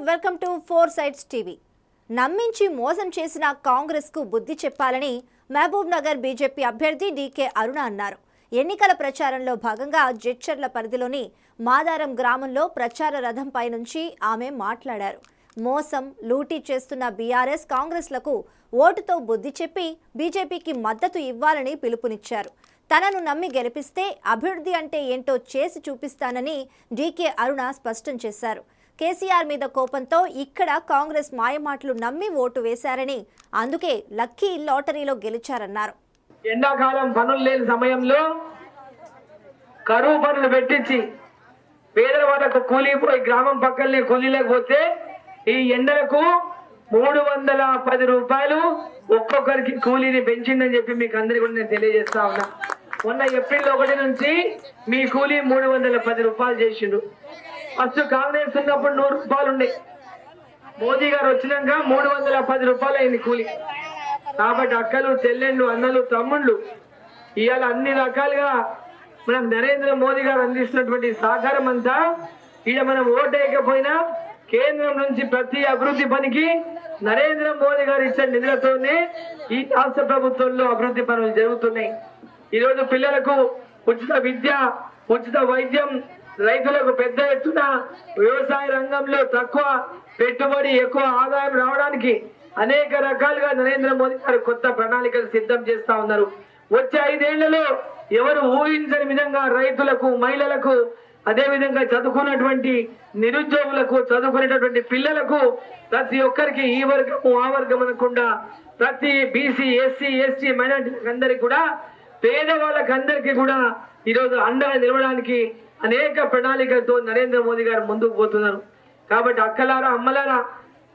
Welcome to 4 sides TV. నమ్మించి మోసం చేసిన కాంగ్రెస్ కు బుద్ధి చెప్పాలని మహబూబ్ నగర్ బీజేపీ అభ్యర్థి డీకే అరుణ అన్నారు. ఎన్నికల ప్రచారంలో భాగంగా జడ్చర్ల పరిధిలోని మాదారం గ్రామంలో ప్రచార రథంపై నుంచి ఆమె మాట్లాడారు. మోసం లూటీ చేస్తున్న బీఆర్ఎస్ కాంగ్రెస్లకు ఓటుతో బుద్ధి చెప్పి బీజేపీకి మద్దతు ఇవ్వాలని పిలుపునిచ్చారు. తనను నమ్మి గెలిపిస్తే అభివృద్ధి అంటే ఏంటో చేసి చూపిస్తానని డీకే అరుణ స్పష్టం చేశారు. కేసీఆర్ మీద కోపంతో ఇక్కడ కాంగ్రెస్ మాయమాటలు నమ్మి ఓటు వేశారని, అందుకే లక్కీ లాటరీలో గెలిచారన్నారు. ఎండాకాలం పనులు లేని సమయంలో కరువు పనులు పెట్టించి పేదల వాళ్ళకు కూలిపోయి గ్రామం పక్కనే కూలీ లేకపోతే ఈ ఎండలకు 310 రూపాయలు ఒక్కొక్కరికి కూలీని పెంచిందని చెప్పి మీకు అందరికీ కూడా నేను తెలియజేస్తా ఉన్నా. మొన్న ఏప్రిల్ 1 నుంచి మీ కూలీ 310 రూపాయలు చేసిండు. ఫస్ట్ కాంగ్రెస్ ఉన్నప్పుడు 100 రూపాయలు ఉండే, మోదీ గారు వచ్చినాక 310 రూపాయలు అయింది కూలీ. కాబట్టి అక్కలు చెల్లెళ్ళు అన్నలు తమ్ముళ్ళు ఇవాళ అన్ని రకాలుగా మనం నరేంద్ర మోదీ గారు అందిస్తున్నటువంటి సహకారం అంతా ఇక మనం ఓటేయకపోయినా కేంద్రం నుంచి ప్రతి అభివృద్ధి పనికి నరేంద్ర మోదీ గారు ఇచ్చిన నిధులతోనే ఈ రాష్ట్ర ప్రభుత్వంలో అభివృద్ధి పనులు జరుగుతున్నాయి. ఈరోజు పిల్లలకు ఉచిత విద్య, ఉచిత వైద్యం, రైతులకు పెద్ద ఎత్తున వ్యవసాయ రంగంలో తక్కువ పెట్టుబడి ఎక్కువ ఆదాయం రావడానికి అనేక రకాలుగా నరేంద్ర మోదీ గారు కొత్త ప్రణాళికలు సిద్ధం చేస్తా ఉన్నారు. వచ్చే 5 ఏళ్లలో ఎవరు ఊహించని విధంగా రైతులకు, మహిళలకు, అదే విధంగా చదువుకున్నటువంటి నిరుద్యోగులకు, చదువుకునేటటువంటి పిల్లలకు ప్రతి ఒక్కరికి ఈ వర్గము ఆ వర్గం అనకుండా ప్రతి బీసీ, ఎస్సీ, ఎస్టీ మైనార్టీలకు అందరికి కూడా, పేదవాళ్ళకి అందరికీ కూడా ఈరోజు అండగా నిలవడానికి అనేక ప్రణాళికలతో నరేంద్ర మోదీ గారు ముందుకు పోతున్నారు. కాబట్టి అక్కలారా, అమ్మలారా,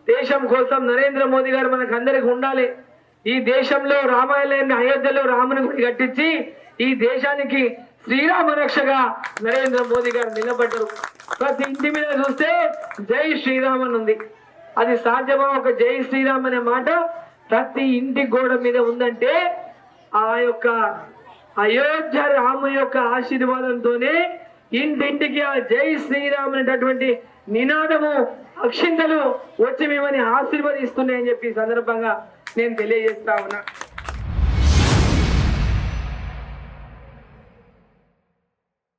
దేశం కోసం నరేంద్ర మోదీ గారు మనకు అందరికి ఉండాలి. ఈ దేశంలో రామాలయాన్ని అయోధ్యలో రాముని గుడి కట్టించి ఈ దేశానికి శ్రీరామ రక్షగా నరేంద్ర మోదీ గారు నిలబడ్డారు. ప్రతి ఇంటి మీద చూస్తే జై శ్రీరామ్ అని ఉంది. అది సాధ్యమా? ఒక జై శ్రీరామ్ అనే మాట ప్రతి ఇంటి గోడ మీద ఉందంటే ఆ యొక్క అయోధ్య రాము యొక్క ఆశీర్వాదంతోనే ఇంటింటికి ఆ జై శ్రీరామ్ అనేటటువంటి నినాదము, అక్షింతలు వచ్చి మిమ్మల్ని ఆశీర్వదిస్తున్నాయని చెప్పి సందర్భంగా నేను తెలియజేస్తా ఉన్నా.